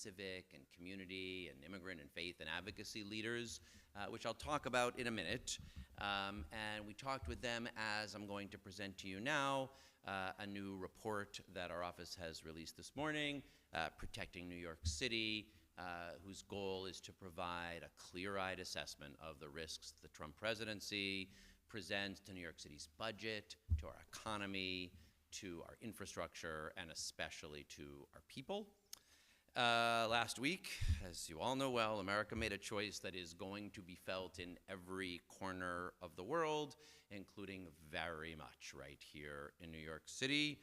civic and community and immigrant and faith and advocacy leaders, which I'll talk about in a minute. And we talked with them as I'm going to present to you now a new report that our office has released this morning, Protecting New York City, whose goal is to provide a clear-eyed assessment of the risks the Trump presidency presents to New York City's budget, to our economy, to our infrastructure, and especially to our people. Last week, as you all know well, America made a choice that is going to be felt in every corner of the world, including very much right here in New York City.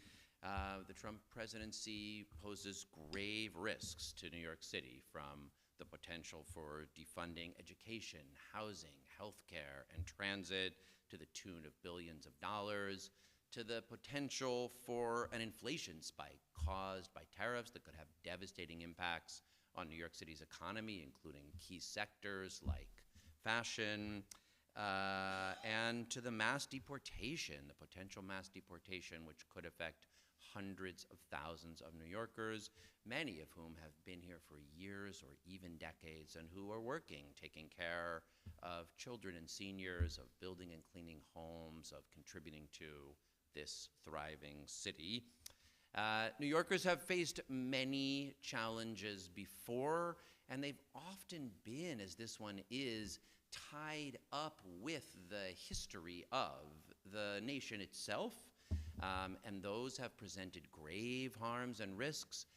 The Trump presidency poses grave risks to New York City, from the potential for defunding education, housing, healthcare, and transit to the tune of billions of dollars, to the potential for an inflation spike caused by tariffs that could have devastating impacts on New York City's economy, including key sectors like fashion, and to the mass deportation, the potential mass deportation, which could affect hundreds of thousands of New Yorkers, many of whom have been here for years or even decades and who are working, taking care of children and seniors, of building and cleaning homes, of contributing to this thriving city. New Yorkers have faced many challenges before, and they've often been, as this one is, tied up with the history of the nation itself, and those have presented grave harms and risks,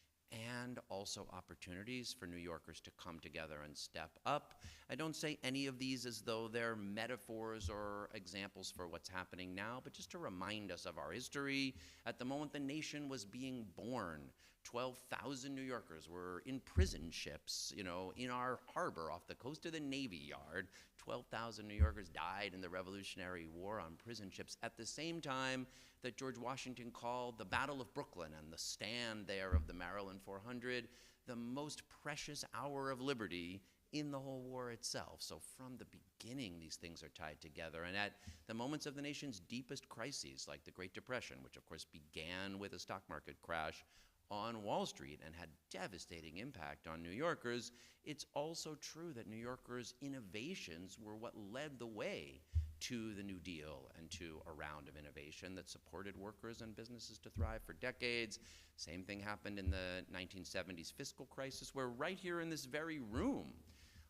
and also opportunities for New Yorkers to come together and step up. I don't say any of these as though they're metaphors or examples for what's happening now, but just to remind us of our history. At the moment the nation was being born, 12,000 New Yorkers were in prison ships, you know, in our harbor off the coast of the Navy Yard. 12,000 New Yorkers died in the Revolutionary War on prison ships at the same time that George Washington called the Battle of Brooklyn and the stand there of the Maryland 400 the most precious hour of liberty in the whole war itself. So from the beginning, these things are tied together. And at the moments of the nation's deepest crises, like the Great Depression, which of course began with a stock market crash on Wall Street and had devastating impact on New Yorkers, it's also true that New Yorkers' innovations were what led the way to the New Deal and to a round of innovation that supported workers and businesses to thrive for decades. Same thing happened in the 1970s fiscal crisis, where right here in this very room,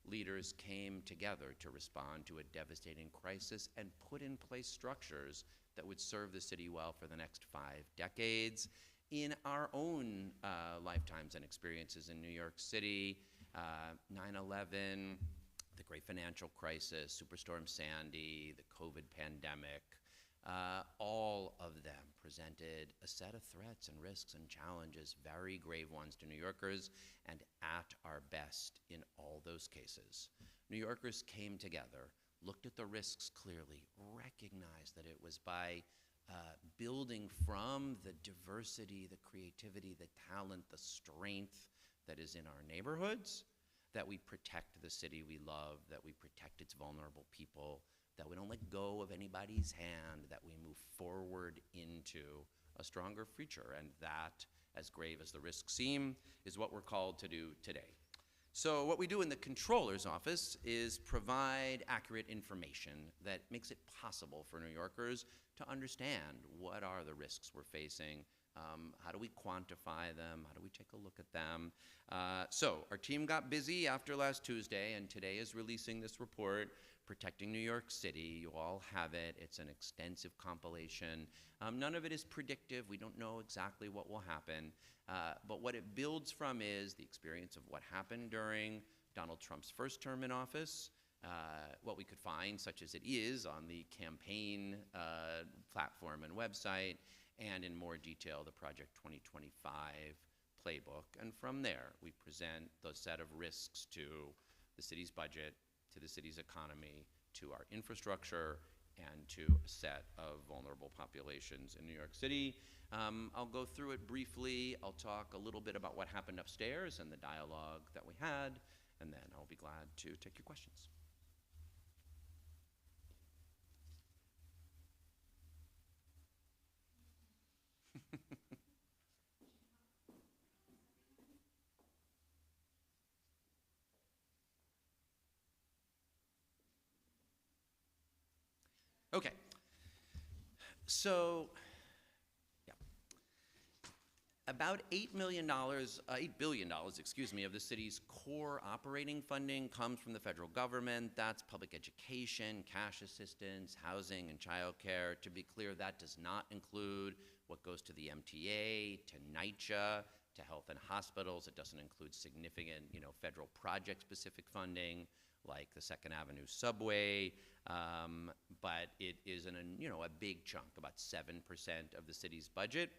leaders came together to respond to a devastating crisis and put in place structures that would serve the city well for the next 5 decades. In our own lifetimes and experiences in New York City, 9/11, the great financial crisis, Superstorm Sandy, the COVID pandemic, all of them presented a set of threats and risks and challenges, very grave ones to New Yorkers, and at our best in all those cases, New Yorkers came together, looked at the risks clearly, recognized that it was by building from the diversity, the creativity, the talent, the strength that is in our neighborhoods, that we protect the city we love, that we protect its vulnerable people, that we don't let go of anybody's hand, that we move forward into a stronger future. And that, as grave as the risks seem, is what we're called to do today. So what we do in the Comptroller's office is provide accurate information that makes it possible for New Yorkers to understand what are the risks we're facing, how do we quantify them, how do we take a look at them. So our team got busy after last Tuesday, and today is releasing this report, Protecting New York City. You all have it. It's an extensive compilation. None of it is predictive. We don't know exactly what will happen. But what it builds from is the experience of what happened during Donald Trump's first term in office, what we could find, such as it is on the campaign platform and website, and in more detail, the Project 2025 playbook. And from there, we present the set of risks to the city's budget, to the city's economy, to our infrastructure, and to a set of vulnerable populations in New York City. I'll go through it briefly. I'll talk a little bit about what happened upstairs and the dialogue that we had, and then I'll be glad to take your questions. Okay. So, yeah. About $8 billion, excuse me, of the city's core operating funding comes from the federal government. That's public education, cash assistance, housing, and childcare. To be clear, that does not include what goes to the MTA, to NYCHA, to health and hospitals. It doesn't include significant, federal project-specific funding, like the Second Avenue subway, but it is a big chunk, about 7% of the city's budget.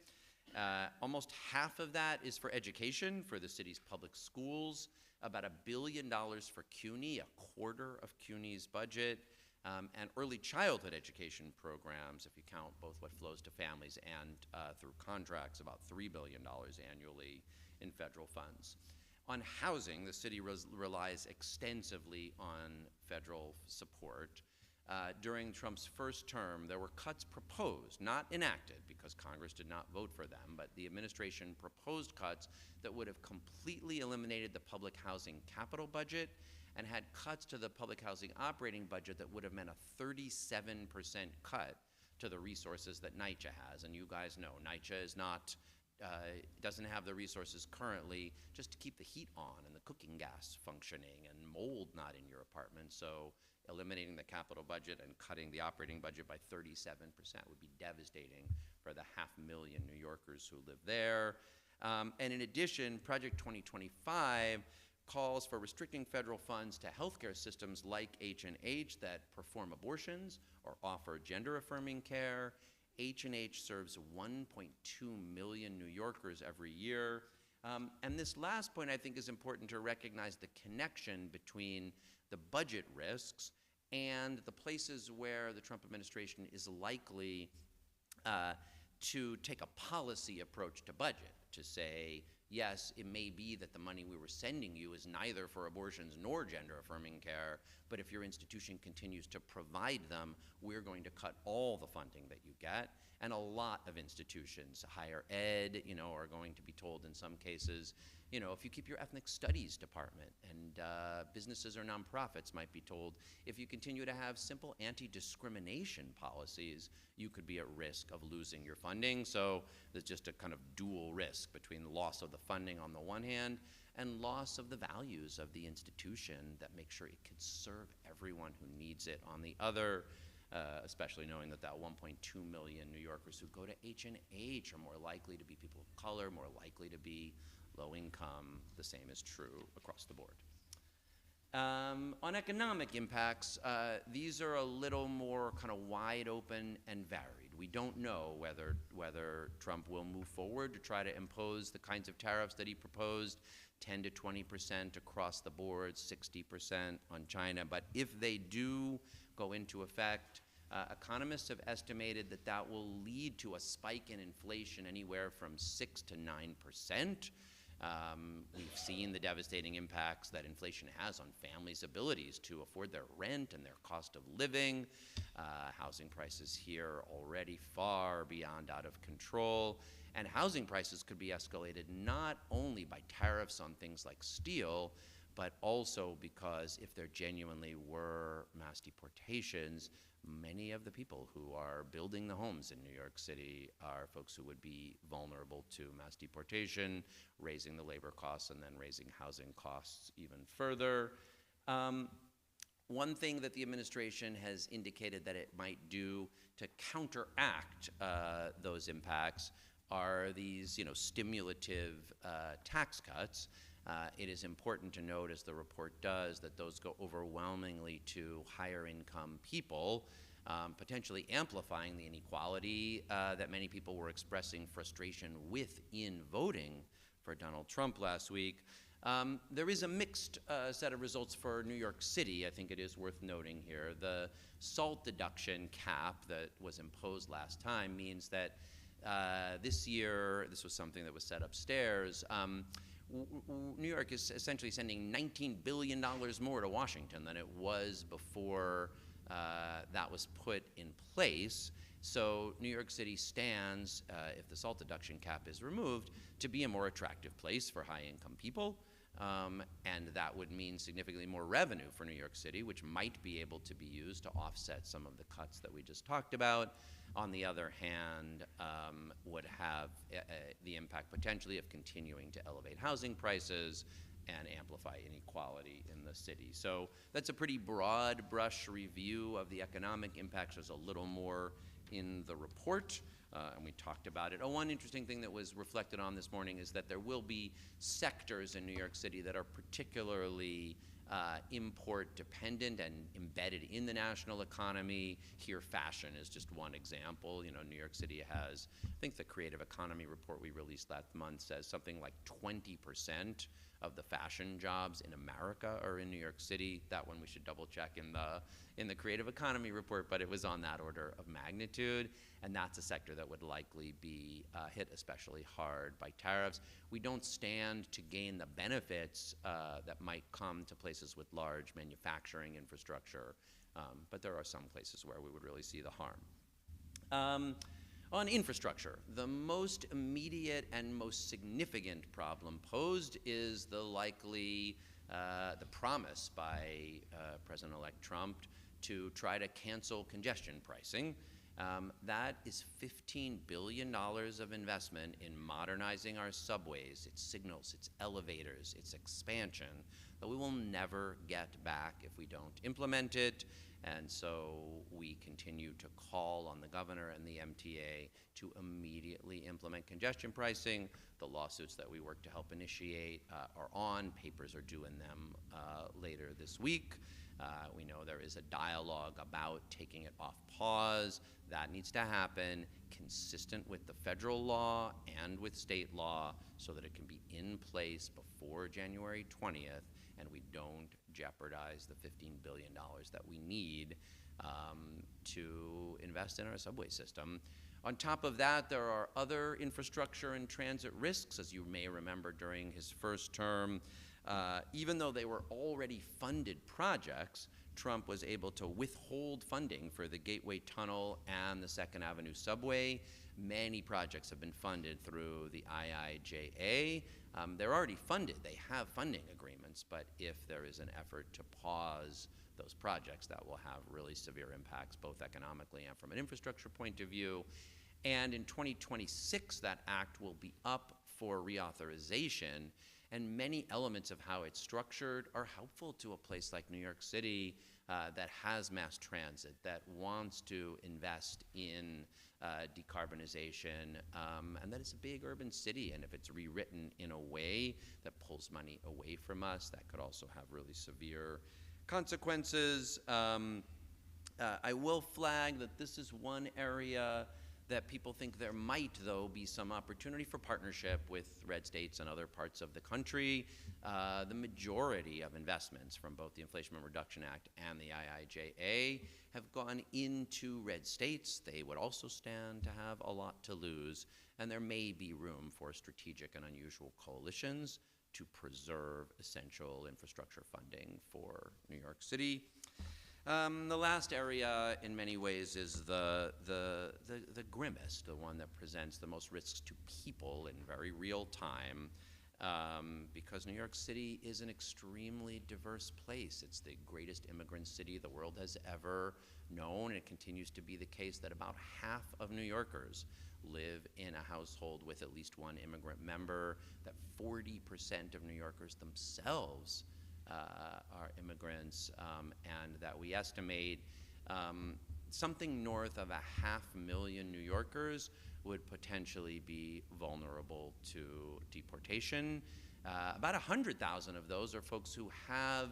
Almost half of that is for education, for the city's public schools, about $1 billion for CUNY, a quarter of CUNY's budget, and early childhood education programs, if you count both what flows to families and through contracts, about $3 billion annually in federal funds. On housing, the city relies extensively on federal support. During Trump's first term, there were cuts proposed, not enacted because Congress did not vote for them, but the administration proposed cuts that would have completely eliminated the public housing capital budget and had cuts to the public housing operating budget that would have meant a 37% cut to the resources that NYCHA has. And you guys know, NYCHA is not doesn't have the resources currently just to keep the heat on and the cooking gas functioning and mold not in your apartment. So eliminating the capital budget and cutting the operating budget by 37% would be devastating for the 500,000 New Yorkers who live there. And in addition, Project 2025 calls for restricting federal funds to healthcare systems like H&H that perform abortions or offer gender-affirming care. H&H serves 1.2 million New Yorkers every year. And this last point, I think, is important to recognize the connection between the budget risks and the places where the Trump administration is likely to take a policy approach to budget, to say, yes, it may be that the money we were sending you is neither for abortions nor gender-affirming care, but if your institution continues to provide them, we're going to cut all the funding that you get. And a lot of institutions, higher ed, are going to be told in some cases, if you keep your ethnic studies department, and businesses or nonprofits might be told, if you continue to have simple anti-discrimination policies, you could be at risk of losing your funding. So there's just a kind of dual risk between the loss of the funding on the one hand and loss of the values of the institution that make sure it can serve everyone who needs it on the other, especially knowing that 1.2 million New Yorkers who go to H&H are more likely to be people of color, more likely to be low income. The same is true across the board. On economic impacts, these are a little more kind of wide open and varied. We don't know whether Trump will move forward to try to impose the kinds of tariffs that he proposed, 10 to 20% across the board, 60% on China. But if they do go into effect, economists have estimated that will lead to a spike in inflation anywhere from 6 to 9%. We've seen the devastating impacts that inflation has on families' abilities to afford their rent and their cost of living. Housing prices here already far beyond out of control. And housing prices could be escalated not only by tariffs on things like steel, but also because if there genuinely were mass deportations, many of the people who are building the homes in New York City are folks who would be vulnerable to mass deportation, raising the labor costs and then raising housing costs even further. One thing that the administration has indicated that it might do to counteract those impacts are these, stimulative tax cuts. It is important to note, as the report does, that those go overwhelmingly to higher income people, potentially amplifying the inequality that many people were expressing frustration with in voting for Donald Trump last week. There is a mixed set of results for New York City, I think it is worth noting here. The SALT deduction cap that was imposed last time means that this year, this was something that was set upstairs, New York is essentially sending $19 billion more to Washington than it was before that was put in place. So New York City stands, if the SALT deduction cap is removed, to be a more attractive place for high-income people. and that would mean significantly more revenue for New York City, which might be able to be used to offset some of the cuts that we just talked about. On the other hand, would have the impact potentially of continuing to elevate housing prices and amplify inequality in the city. So that's a pretty broad brush review of the economic impacts. There's a little more in the report. And we talked about it. One interesting thing that was reflected on this morning is that there will be sectors in New York City that are particularly import dependent and embedded in the national economy. Here, fashion is just one example. You know, New York City has, I think the Creative Economy report we released last month says something like 20% of the fashion jobs in America are in New York City. That one we should double check in the Creative Economy report, but it was on that order of magnitude, and that's a sector that would likely be hit especially hard by tariffs. We don't stand to gain the benefits that might come to places with large manufacturing infrastructure, but there are some places where we would really see the harm. On infrastructure, the most immediate and most significant problem posed is the likely, the promise by President-elect Trump to try to cancel congestion pricing. That is $15 billion of investment in modernizing our subways, its signals, its elevators, its expansion, that we will never get back if we don't implement it. And so we continue to call on the governor and the MTA to immediately implement congestion pricing. The lawsuits that we work to help initiate are on. Papers are due in them later this week. We know there is a dialogue about taking it off pause. That needs to happen consistent with the federal law and with state law so that it can be in place before January 20th and we don't jeopardize the $15 billion that we need to invest in our subway system. On top of that, there are other infrastructure and transit risks, as you may remember during his first term. Even though they were already funded projects, Trump was able to withhold funding for the Gateway Tunnel and the Second Avenue subway. Many projects have been funded through the IIJA. They're already funded. They have funding agreements, but if there is an effort to pause those projects, that will have really severe impacts, both economically and from an infrastructure point of view. And in 2026, that act will be up for reauthorization, and many elements of how it's structured are helpful to a place like New York City that has mass transit, that wants to invest in decarbonization, and that it's a big urban city. And if it's rewritten in a way that pulls money away from us, that could also have really severe consequences. I will flag that this is one area that people think there might, though, be some opportunity for partnership with red states and other parts of the country. The majority of investments from both the Inflation Reduction Act and the IIJA have gone into red states. They would also stand to have a lot to lose, and there may be room for strategic and unusual coalitions to preserve essential infrastructure funding for New York City. The last area, in many ways, is the grimmest, the one that presents the most risks to people in very real time, because New York City is an extremely diverse place. It's the greatest immigrant city the world has ever known. It continues to be the case that about half of New Yorkers live in a household with at least one immigrant member, that 40% of New Yorkers themselves are immigrants, and that we estimate something north of 500,000 New Yorkers would potentially be vulnerable to deportation. About 100,000 of those are folks who have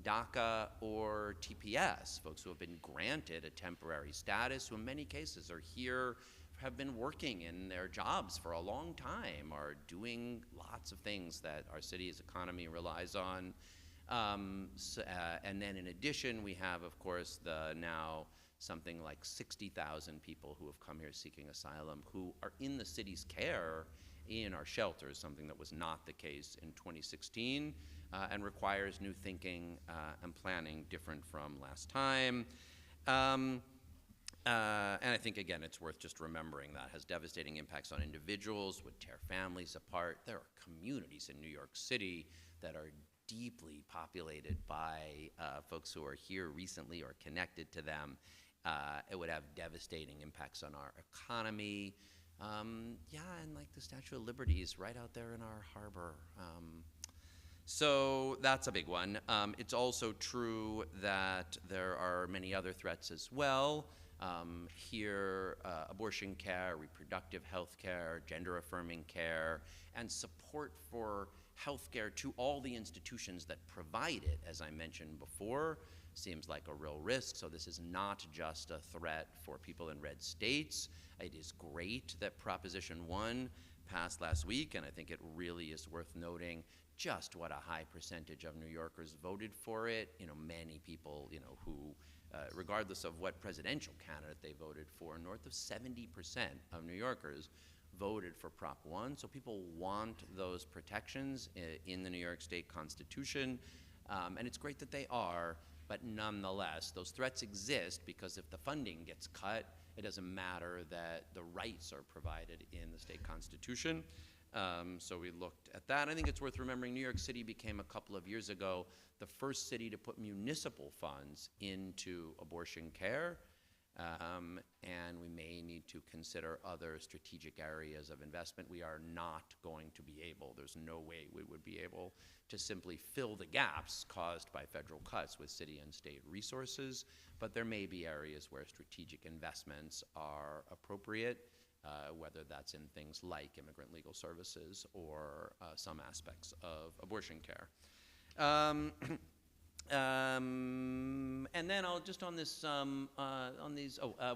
DACA or TPS, folks who have been granted a temporary status, who in many cases are here, have been working in their jobs for a long time, are doing lots of things that our city's economy relies on. And then in addition, we have, of course, the now something like 60,000 people who have come here seeking asylum who are in the city's care in our shelters, something that was not the case in 2016 and requires new thinking and planning different from last time. And I think, again, it's worth just remembering that has devastating impacts on individuals, would tear families apart. There are communities in New York City that are deeply populated by folks who are here recently or connected to them. It would have devastating impacts on our economy. Yeah, and like the Statue of Liberty is right out there in our harbor. So that's a big one. It's also true that there are many other threats as well. Here, abortion care, reproductive health care, gender-affirming care, and support for health care to all the institutions that provide it, as I mentioned before, seems like a real risk. So this is not just a threat for people in red states. It is great that Proposition 1 passed last week, and I think it really is worth noting just what a high percentage of New Yorkers voted for it. Many people, who, regardless of what presidential candidate they voted for, north of 70% of New Yorkers voted for Prop 1. So people want those protections in the New York State Constitution, and it's great that they are, but nonetheless, those threats exist because if the funding gets cut, it doesn't matter that the rights are provided in the state constitution. So we looked at that. I think it's worth remembering New York City became a couple of years ago the first city to put municipal funds into abortion care. And we may need to consider other strategic areas of investment. We are not going to be able, there's no way we would be able to simply fill the gaps caused by federal cuts with city and state resources, but there may be areas where strategic investments are appropriate, whether that's in things like immigrant legal services or some aspects of abortion care. And then I'll just on this,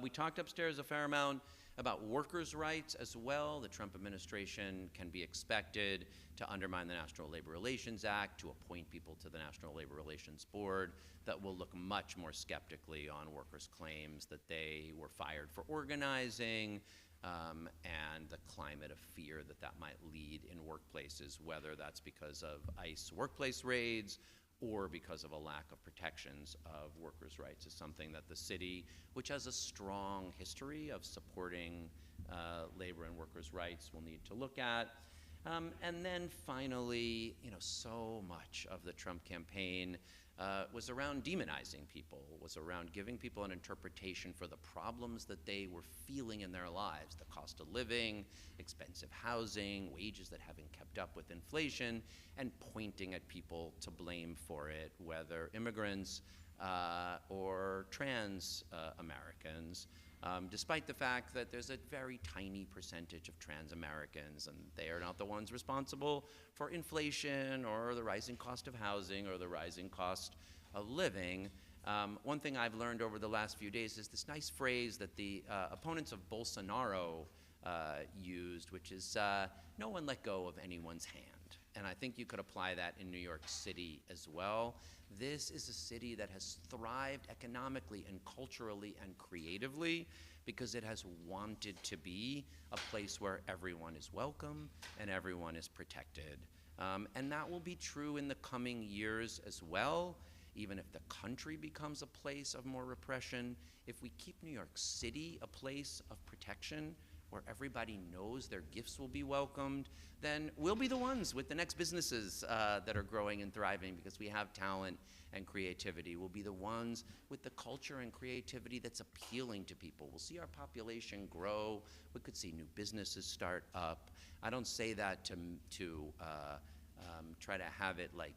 we talked upstairs a fair amount about workers' rights as well. The Trump administration can be expected to undermine the National Labor Relations Act, to appoint people to the National Labor Relations Board that will look much more skeptically on workers' claims that they were fired for organizing, and the climate of fear that that might lead in workplaces, whether that's because of ICE workplace raids or because of a lack of protections of workers' rights, is something that the city, which has a strong history of supporting labor and workers' rights, will need to look at. And then finally, so much of the Trump campaign was around demonizing people, was around giving people an interpretation for the problems that they were feeling in their lives, the cost of living, expensive housing, wages that haven't kept up with inflation, and pointing at people to blame for it, whether immigrants or trans Americans, despite the fact that there's a very tiny percentage of trans Americans, and they are not the ones responsible for inflation or the rising cost of housing or the rising cost of living. One thing I've learned over the last few days is this nice phrase that the opponents of Bolsonaro used, which is, no one let go of anyone's hand. And I think you could apply that in New York City as well. This is a city that has thrived economically and culturally and creatively because it has wanted to be a place where everyone is welcome and everyone is protected. And that will be true in the coming years as well. Even if the country becomes a place of more repression, if we keep New York City a place of protection, where everybody knows their gifts will be welcomed, then we'll be the ones with the next businesses that are growing and thriving because we have talent and creativity. We'll be the ones with the culture and creativity that's appealing to people. We'll see our population grow. We could see new businesses start up. I don't say that to try to have it like,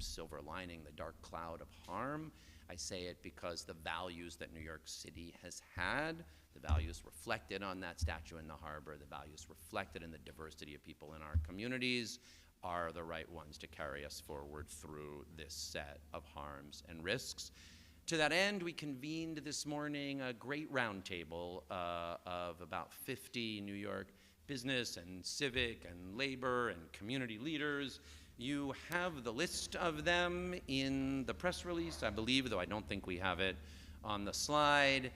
silver lining the dark cloud of harm. I say it because the values that New York City has had, the values reflected on that statue in the harbor, the values reflected in the diversity of people in our communities, are the right ones to carry us forward through this set of harms and risks. To that end, we convened this morning a great roundtable of about 50 New York business and civic and labor and community leaders. You have the list of them in the press release, I believe, though I don't think we have it on the slide.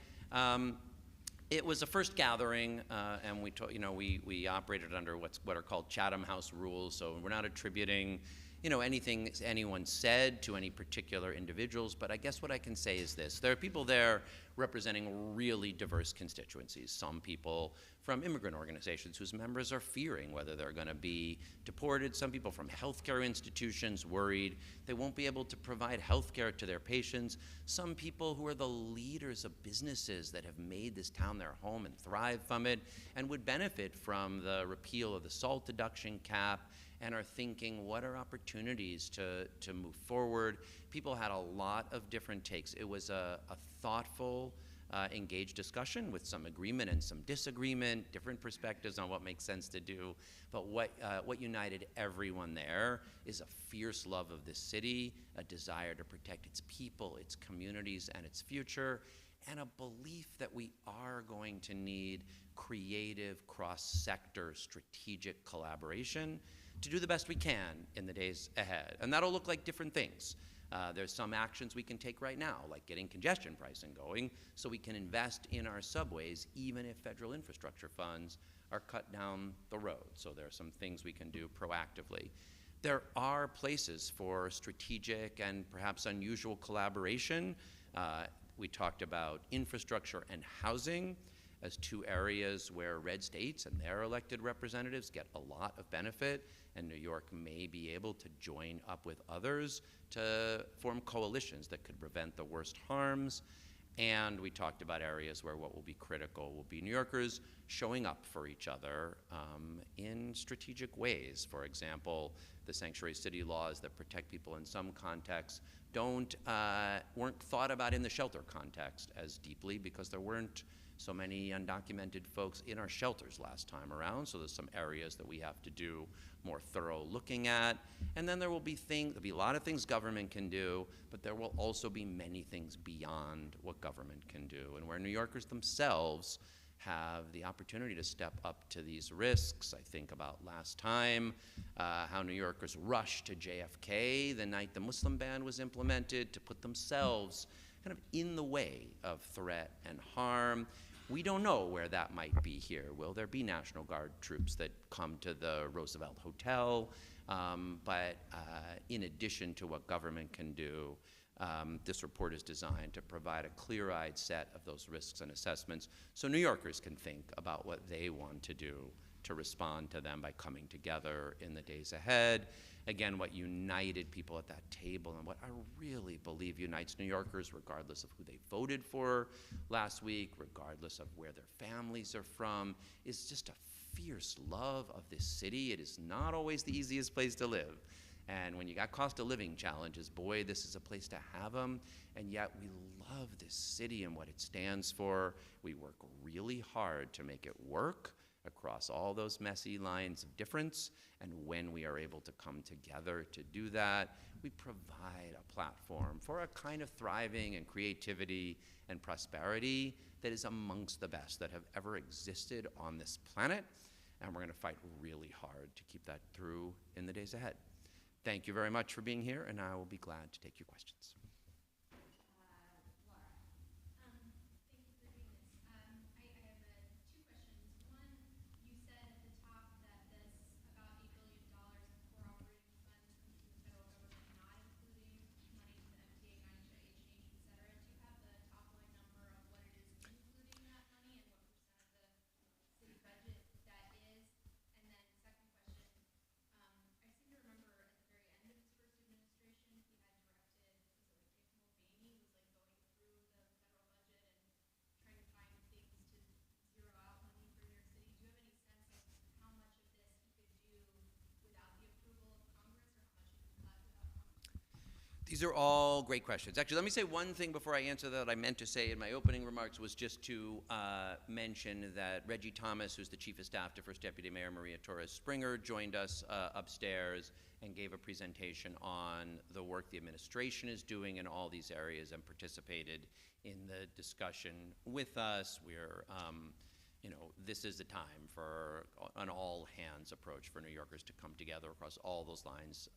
It was a first gathering, and we operated under what are called Chatham House rules, so we're not attributing anything anyone said to any particular individuals, but I guess what I can say is this. There are people there representing really diverse constituencies. Some people from immigrant organizations whose members are fearing whether they're going to be deported. Some people from healthcare institutions worried they won't be able to provide healthcare to their patients. Some people who are the leaders of businesses that have made this town their home and thrive from it and would benefit from the repeal of the SALT deduction cap and are thinking, what are opportunities to move forward? People had a lot of different takes. It was a thoughtful, engaged discussion with some agreement and some disagreement, different perspectives on what makes sense to do. But what united everyone there is a fierce love of this city, a desire to protect its people, its communities, and its future, and a belief that we are going to need creative, cross-sector, strategic collaboration to do the best we can in the days ahead. And that'll look like different things. There's some actions we can take right now, like getting congestion pricing going, so we can invest in our subways even if federal infrastructure funds are cut down the road. So there are some things we can do proactively. There are places for strategic and perhaps unusual collaboration. We talked about infrastructure and housing as two areas where red states and their elected representatives get a lot of benefit, and New York may be able to join up with others to form coalitions that could prevent the worst harms. And we talked about areas where what will be critical will be New Yorkers showing up for each other in strategic ways. For example, the sanctuary city laws that protect people in some contexts weren't thought about in the shelter context as deeply because there weren't so many undocumented folks in our shelters last time around. So there's some areas that we have to do more thorough looking at. And then there'll be a lot of things government can do, but there will also be many things beyond what government can do, and where New Yorkers themselves have the opportunity to step up to these risks. I think about last time, how New Yorkers rushed to JFK the night the Muslim ban was implemented to put themselves kind of in the way of threat and harm. We don't know where that might be here. Will there be National Guard troops that come to the Roosevelt Hotel? But in addition to what government can do, this report is designed to provide a clear-eyed set of those risks and assessments so New Yorkers can think about what they want to do to respond to them by coming together in the days ahead. Again, what united people at that table and what I really believe unites New Yorkers, regardless of who they voted for last week, regardless of where their families are from, is just a fierce love of this city. It is not always the easiest place to live. And when you got cost of living challenges, boy, this is a place to have them. And yet we love this city and what it stands for. We work really hard to make it work across all those messy lines of difference. And when we are able to come together to do that, we provide a platform for a kind of thriving and creativity and prosperity that is amongst the best that have ever existed on this planet. And we're going to fight really hard to keep that true in the days ahead. Thank you very much for being here, and I will be glad to take your questions. These are all great questions. Actually, let me say one thing before I answer that I meant to say in my opening remarks was just to mention that Reggie Thomas, who's the Chief of Staff to First Deputy Mayor Maria Torres Springer, joined us upstairs and gave a presentation on the work the administration is doing in all these areas and participated in the discussion with us. We're this is the time for an all-hands approach for New Yorkers to come together across all those lines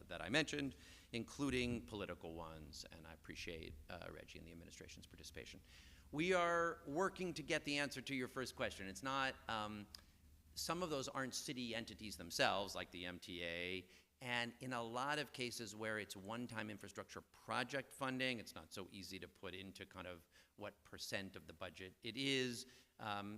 that I mentioned, including political ones, and I appreciate Reggie and the administration's participation. We are working to get the answer to your first question. It's not, some of those aren't city entities themselves, like the MTA, And in a lot of cases where it's one-time infrastructure project funding, it's not so easy to put into kind of what percent of the budget it is.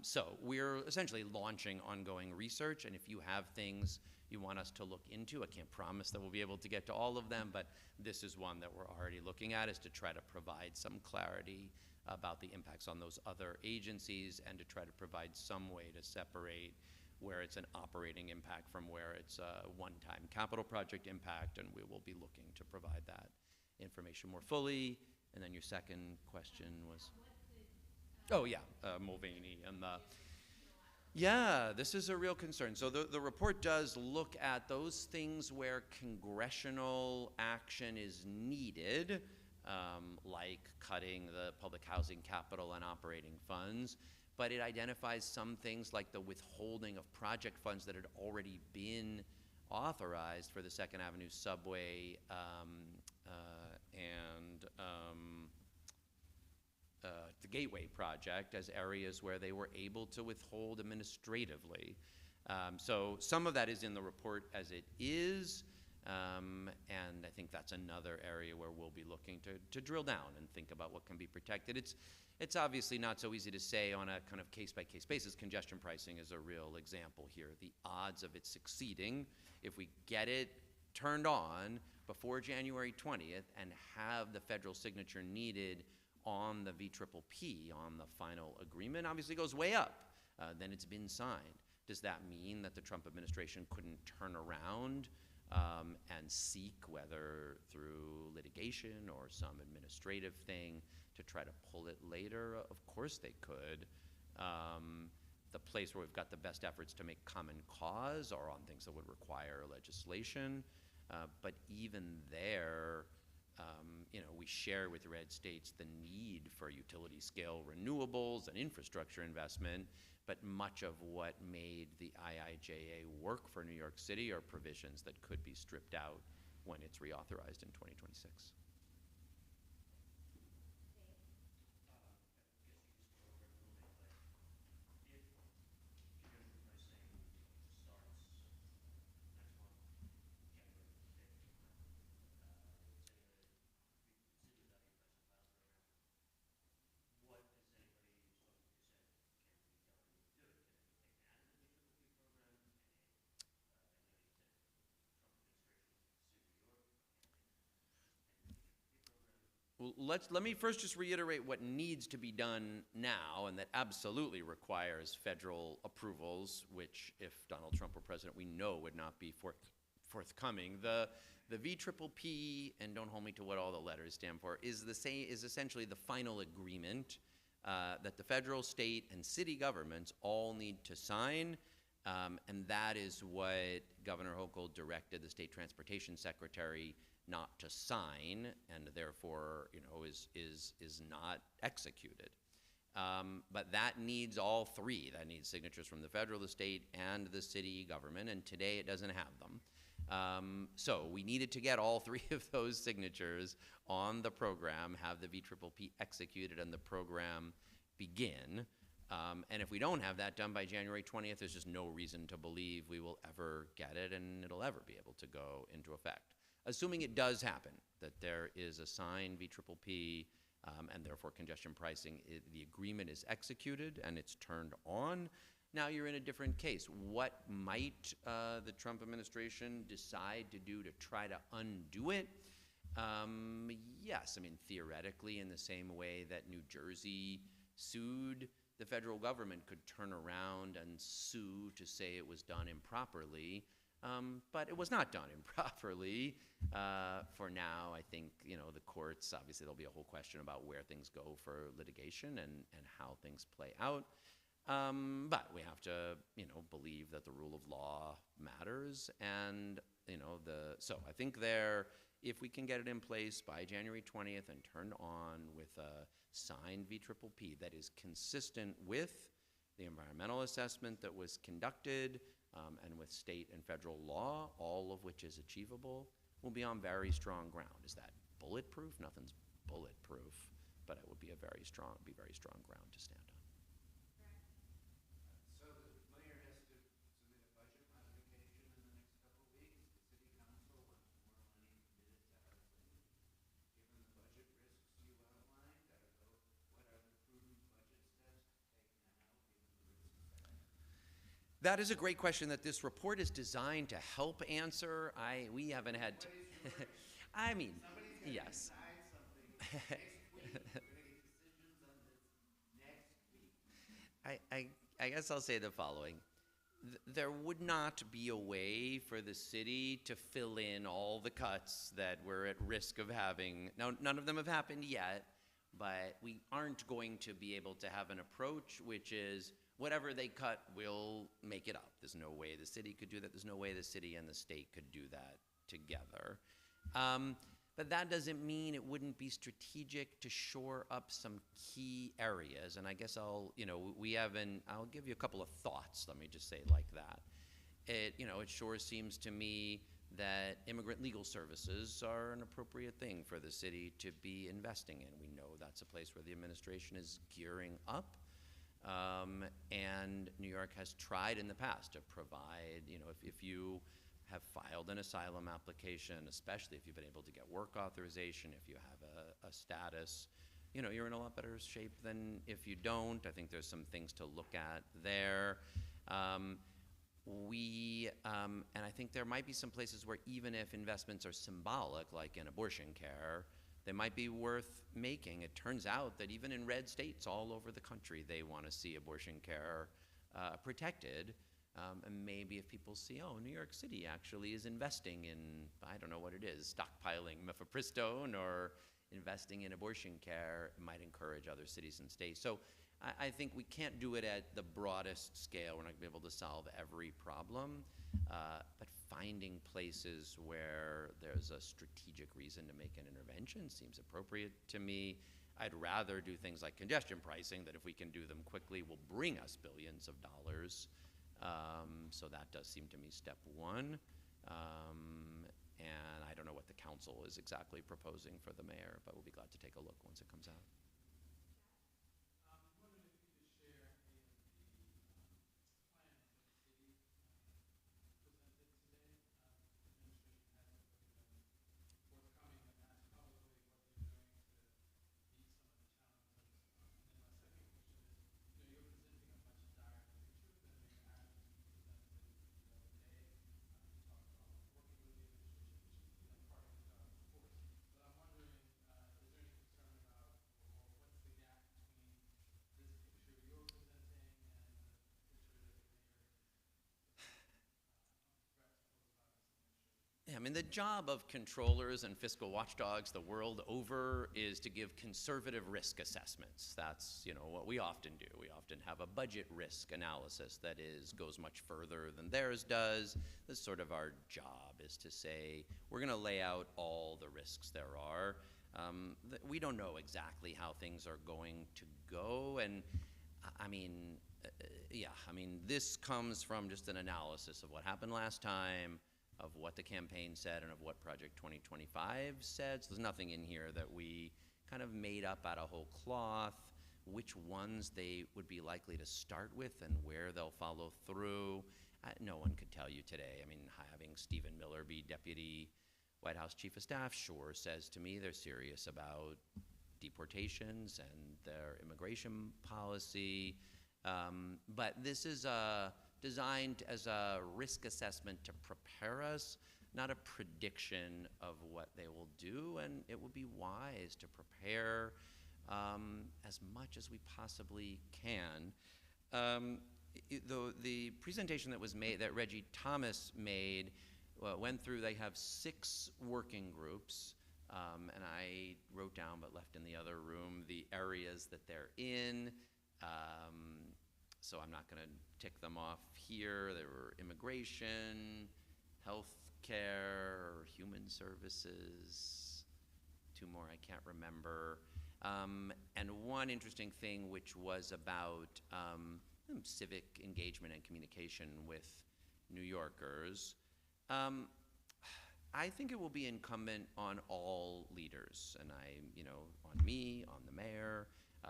So we're essentially launching ongoing research, and if you have things you want us to look into, I can't promise that we'll be able to get to all of them, but this is one that we're already looking at, is to try to provide some clarity about the impacts on those other agencies and to try to provide some way to separate where it's an operating impact from where it's a one-time capital project impact, and we will be looking to provide that information more fully. And then your second question was? Oh yeah, Mulvaney and the, yeah, this is a real concern. So the report does look at those things where congressional action is needed, like cutting the public housing capital and operating funds, but it identifies some things like the withholding of project funds that had already been authorized for the Second Avenue subway and the Gateway project as areas where they were able to withhold administratively. So some of that is in the report as it is, and I think that's another area where we'll be looking to drill down and think about what can be protected. It's obviously not so easy to say on a kind of case-by-case basis. Congestion pricing is a real example here. The odds of it succeeding, if we get it turned on before January 20th and have the federal signature needed on the VPPP, on the final agreement, obviously goes way up. Then it's been signed. Does that mean that the Trump administration couldn't turn around and seek, whether through litigation or some administrative thing, to try to pull it later? Of course they could. The place where we've got the best efforts to make common cause are on things that would require legislation. But even there, we share with red states the need for utility scale renewables and infrastructure investment, but much of what made the IIJA work for New York City are provisions that could be stripped out when it's reauthorized in 2026. Well, let me first just reiterate what needs to be done now, and that absolutely requires federal approvals, which, if Donald Trump were president, we know would not be forthcoming. The VPPP, and don't hold me to what all the letters stand for, is essentially the final agreement that the federal, state, and city governments all need to sign, and that is what Governor Hochul directed the state transportation secretary not to sign, and therefore, is not executed. But that needs all three. That needs signatures from the federal, the state, and the city government, and today it doesn't have them. So we needed to get all three of those signatures on the program, have the VPPP executed, and the program begin. And if we don't have that done by January 20th, there's just no reason to believe we will ever get it and it'll ever be able to go into effect. Assuming it does happen, that there is a signed VPPP, and therefore congestion pricing, the agreement is executed and it's turned on, now you're in a different case. What might the Trump administration decide to do to try to undo it? Yes, theoretically, in the same way that New Jersey sued, the federal government could turn around and sue to say it was done improperly. But it was not done improperly. For now, I think, the courts, obviously there'll be a whole question about where things go for litigation and how things play out. But we have to, believe that the rule of law matters. And, so I think if we can get it in place by January 20th and turned on with a signed VPPP that is consistent with the environmental assessment that was conducted, and with state and federal law, all of which is achievable, we'll be on very strong ground. Is that bulletproof? Nothing's bulletproof, but it would be very strong ground to stand on. So the mayor has to submit a budget modification in the next couple of weeks. The city council That is a great question that this report is designed to help answer. We haven't had. I mean, yes. I guess I'll say the following. There would not be a way for the city to fill in all the cuts that we're at risk of having. Now, none of them have happened yet, but we aren't going to be able to have an approach which is whatever they cut, we'll make it up. There's no way the city could do that. There's no way the city and the state could do that together. But that doesn't mean it wouldn't be strategic to shore up some key areas. And I guess I'll give you a couple of thoughts, let me just say it like that. It sure seems to me that immigrant legal services are an appropriate thing for the city to be investing in. We know that's a place where the administration is gearing up. And New York has tried in the past to provide, if you have filed an asylum application, especially if you've been able to get work authorization, if you have a status, you're in a lot better shape than if you don't. I think there's some things to look at there. And I think there might be some places where even if investments are symbolic, like in abortion care, they might be worth making. It turns out that even in red states all over the country, they want to see abortion care protected. And maybe if people see, oh, New York City actually is investing in, I don't know what it is, stockpiling mifepristone or investing in abortion care, it might encourage other cities and states. So I think we can't do it at the broadest scale. We're not going to be able to solve every problem. But finding places where there's a strategic reason to make an intervention seems appropriate to me. I'd rather do things like congestion pricing that if we can do them quickly will bring us billions of dollars. So that does seem to me step one. And I don't know what the council is exactly proposing for the mayor, but we'll be glad to take a look once it comes out. I mean, the job of controllers and fiscal watchdogs the world over is to give conservative risk assessments. That's, what we often do. We often have a budget risk analysis that goes much further than theirs does. This is sort of our job, is to say, we're going to lay out all the risks there are. We don't know exactly how things are going to go, and this comes from just an analysis of what happened last time, of what the campaign said, and of what Project 2025 said. So there's nothing in here that we kind of made up out of whole cloth, which ones they would be likely to start with and where they'll follow through. No one could tell you today. I mean, having Stephen Miller be Deputy White House Chief of Staff sure says to me they're serious about deportations and their immigration policy. But this is designed as a risk assessment to prepare us, not a prediction of what they will do, and it would be wise to prepare as much as we possibly can. The presentation that was made, that Reggie Thomas made, went through, they have 6 working groups, and I wrote down but left in the other room the areas that they're in. So I'm not going to tick them off here. There were immigration, health care, human services, 2 more I can't remember. And one interesting thing which was about civic engagement and communication with New Yorkers. I think it will be incumbent on all leaders, and on me, on the mayor.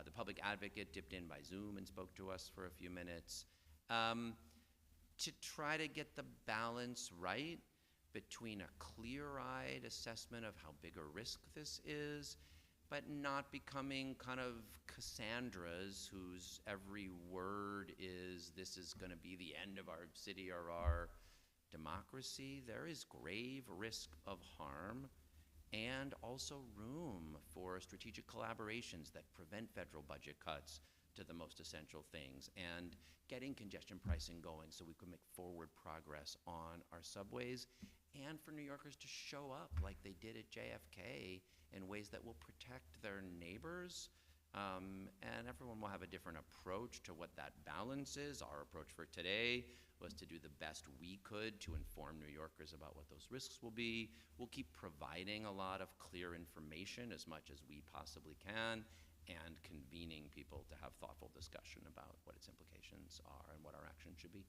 The public advocate dipped in by Zoom and spoke to us for a few minutes, to try to get the balance right between a clear-eyed assessment of how big a risk this is, but not becoming kind of Cassandras whose every word is, this is going to be the end of our city or our democracy. There is grave risk of harm and also room for strategic collaborations that prevent federal budget cuts to the most essential things, and getting congestion pricing going so we can make forward progress on our subways, and for New Yorkers to show up like they did at JFK in ways that will protect their neighbors. And everyone will have a different approach to what that balance is. Our approach for today was to do the best we could to inform New Yorkers about what those risks will be. We'll keep providing a lot of clear information as much as we possibly can, and convening people to have thoughtful discussion about what its implications are and what our action should be.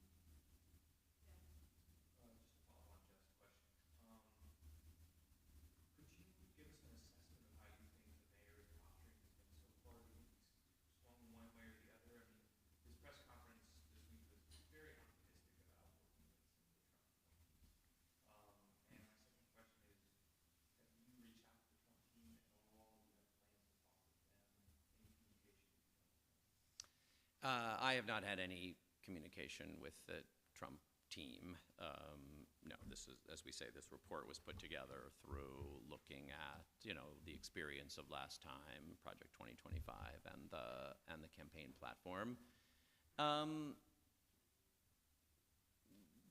I have not had any communication with the Trump team. No, this is, as we say, this report was put together through looking at, the experience of last time, Project 2025, and the campaign platform.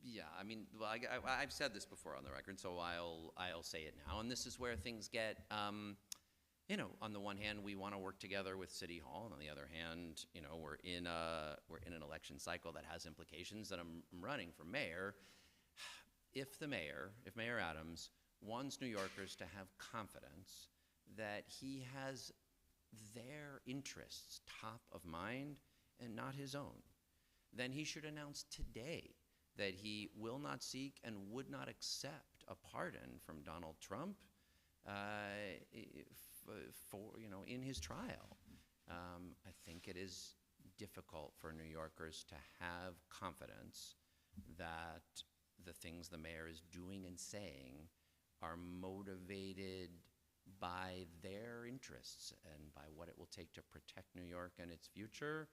Yeah, I mean, well, I've said this before on the record, so I'll say it now. And this is where things get, on the one hand, we want to work together with City Hall, and on the other hand, we're in an election cycle that has implications that I'm running for mayor. If Mayor Adams wants New Yorkers to have confidence that he has their interests top of mind and not his own, then he should announce today that he will not seek and would not accept a pardon from Donald Trump in his trial. I think it is difficult for New Yorkers to have confidence that the things the mayor is doing and saying are motivated by their interests and by what it will take to protect New York and its future,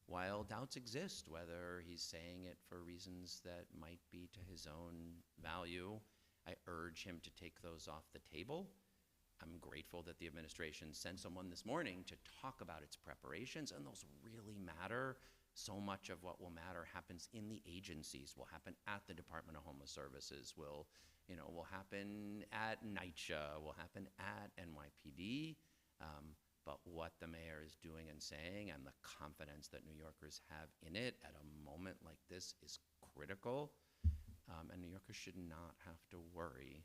while doubts exist whether he's saying it for reasons that might be to his own value. I urge him to take those off the table. I'm grateful that the administration sent someone this morning to talk about its preparations, and those really matter. So much of what will matter happens in the agencies, will happen at the Department of Homeless Services, will happen at NYCHA, will happen at NYPD. But what the mayor is doing and saying, and the confidence that New Yorkers have in it at a moment like this, is critical. And New Yorkers should not have to worry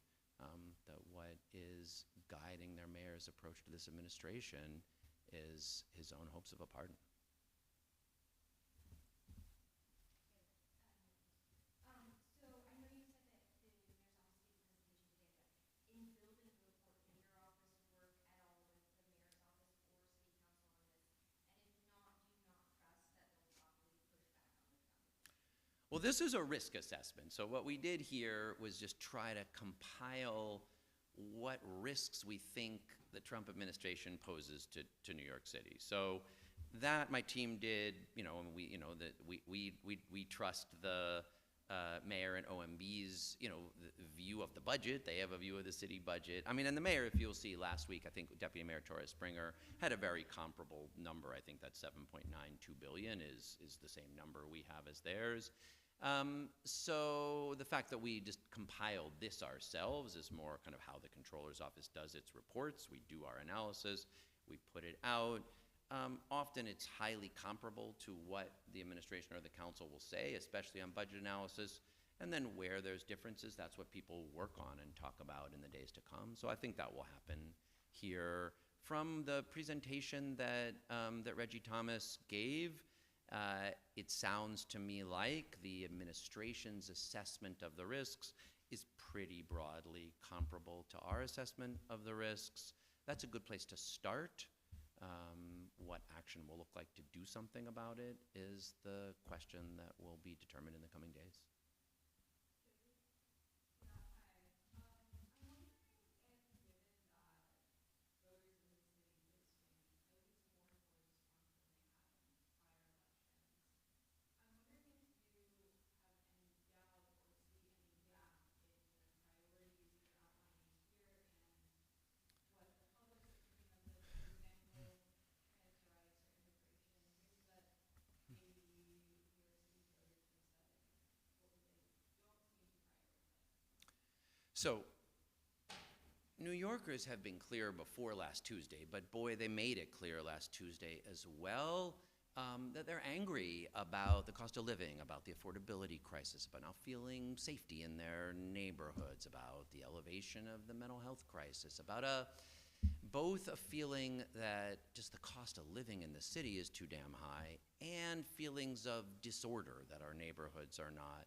that what is guiding their mayor's approach to this administration is his own hopes of a pardon. Well, this is a risk assessment. So what we did here was just try to compile what risks we think the Trump administration poses to New York City. So that my team did, and we trust the mayor and OMB's, view of the budget. They have a view of the city budget. I mean, and the mayor, if you'll see last week, I think Deputy Mayor Torres Springer had a very comparable number. I think that 7.92 billion is the same number we have as theirs. So the fact that we just compiled this ourselves is more kind of how the Comptroller's Office does its reports. We do our analysis, we put it out. Often it's highly comparable to what the administration or the council will say, especially on budget analysis. And then where there's differences, that's what people work on and talk about in the days to come. So I think that will happen here. From the presentation that, that Reggie Thomas gave, it sounds to me like the administration's assessment of the risks is pretty broadly comparable to our assessment of the risks. That's a good place to start. What action will look like to do something about it is the question that will be determined in the coming days. So, New Yorkers have been clear before last Tuesday, but boy, they made it clear last Tuesday as well, that they're angry about the cost of living, about the affordability crisis, about not feeling safety in their neighborhoods, about the elevation of the mental health crisis, about both a feeling that just the cost of living in the city is too damn high, and feelings of disorder, that our neighborhoods are not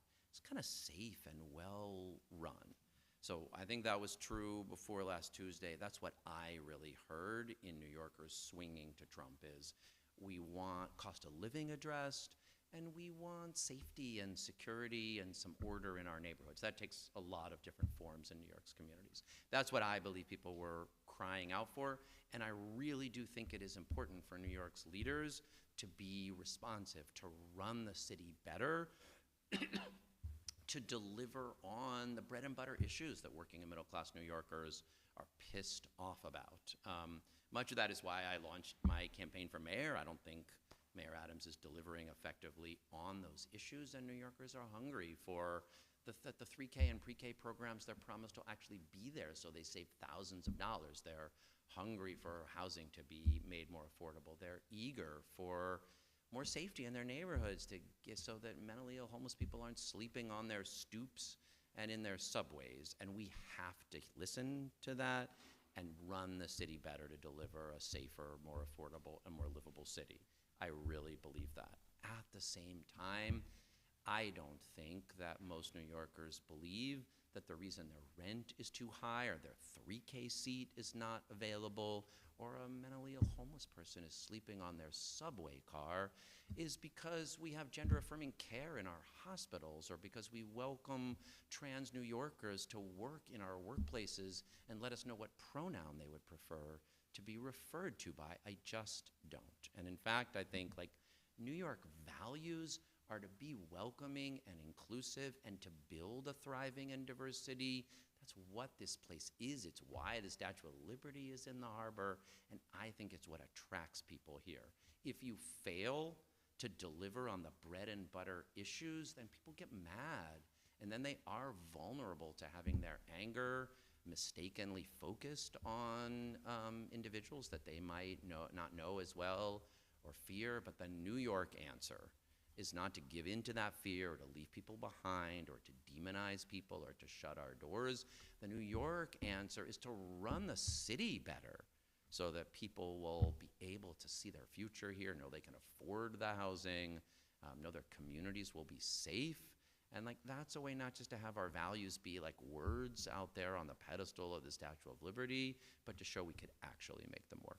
kind of safe and well run. So I think that was true before last Tuesday. That's what I really heard in New Yorkers swinging to Trump is we want cost of living addressed, and we want safety and security and some order in our neighborhoods. That takes a lot of different forms in New York's communities. That's what I believe people were crying out for, and I really do think it is important for New York's leaders to be responsive, to run the city better, to deliver on the bread and butter issues that working and middle class New Yorkers are pissed off about. Much of that is why I launched my campaign for mayor. I don't think Mayor Adams is delivering effectively on those issues, and New Yorkers are hungry for the 3K and pre-K programs they're promised will actually be there, so they save thousands of dollars. They're hungry for housing to be made more affordable. They're eager for more safety in their neighborhoods to get so that mentally ill homeless people aren't sleeping on their stoops and in their subways. And we have to listen to that and run the city better to deliver a safer, more affordable, and more livable city. I really believe that. At the same time, I don't think that most New Yorkers believe that the reason their rent is too high or their 3K seat is not available or a mentally ill homeless person is sleeping on their subway car is because we have gender-affirming care in our hospitals or because we welcome trans New Yorkers to work in our workplaces and let us know what pronoun they would prefer to be referred to by. I just don't. And in fact, I think like New York values are to be welcoming and inclusive and to build a thriving and diverse city. That's what this place is. It's why the Statue of Liberty is in the harbor, and I think it's what attracts people here. If you fail to deliver on the bread and butter issues, then people get mad, and then they are vulnerable to having their anger mistakenly focused on individuals that they might not know as well or fear. But the New York answer is not to give in to that fear or to leave people behind or to demonize people or to shut our doors. The New York answer is to run the city better so that people will be able to see their future here, know they can afford the housing, know their communities will be safe. And like that's a way not just to have our values be like words out there on the pedestal of the Statue of Liberty, but to show we could actually make them work.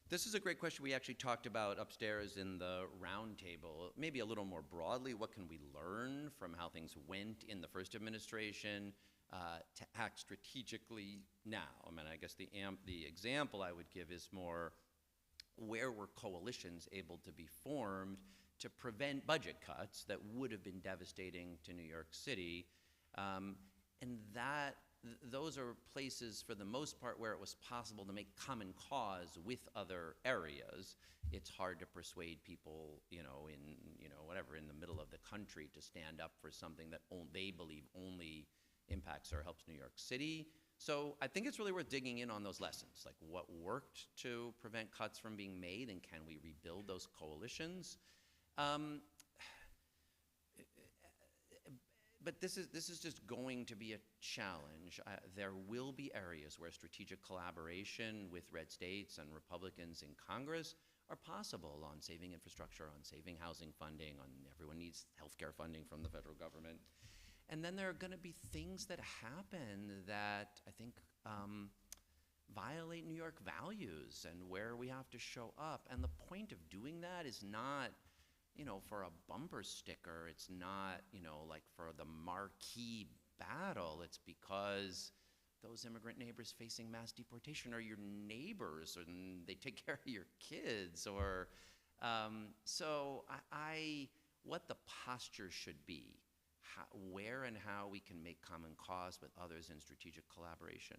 This is a great question we actually talked about upstairs in the roundtable. Maybe a little more broadly, what can we learn from how things went in the first administration to act strategically now? I mean, I guess the example I would give is more where were coalitions able to be formed to prevent budget cuts that would have been devastating to New York City. And those are places, for the most part, where it was possible to make common cause with other areas. It's hard to persuade people, in the middle of the country to stand up for something that they believe only impacts or helps New York City. So I think it's really worth digging in on those lessons, like what worked to prevent cuts from being made, and can we rebuild those coalitions? But this is just going to be a challenge. There will be areas where strategic collaboration with red states and Republicans in Congress are possible on saving infrastructure, on saving housing funding, on everyone needs healthcare funding from the federal government. And then there are going to be things that happen that I think violate New York values and where we have to show up. And the point of doing that is not, you know, for a bumper sticker. It's not, you know, like for the marquee battle. It's because those immigrant neighbors facing mass deportation are your neighbors, and they take care of your kids. Or so what the posture should be, where and how we can make common cause with others in strategic collaboration,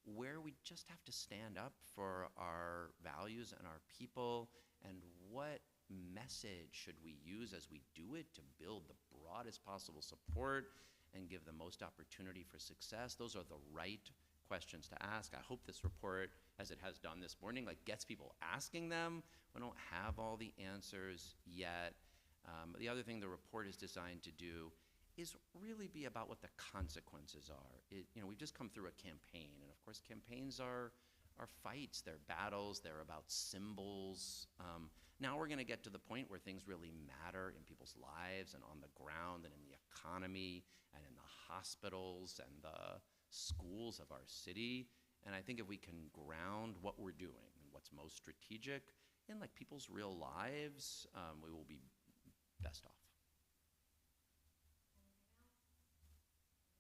where we just have to stand up for our values and our people, and what message should we use as we do it to build the broadest possible support and give the most opportunity for success. Those are the right questions to ask. I hope this report, as it has done this morning, like gets people asking them. We don't have all the answers yet. The other thing the report is designed to do is really be about what the consequences are. You know, we've just come through a campaign, and of course campaigns are fights, they're battles, they're about symbols. Now we're gonna get to the point where things really matter in people's lives and on the ground and in the economy and in the hospitals and the schools of our city. And I think if we can ground what we're doing and what's most strategic in like people's real lives, we will be best off.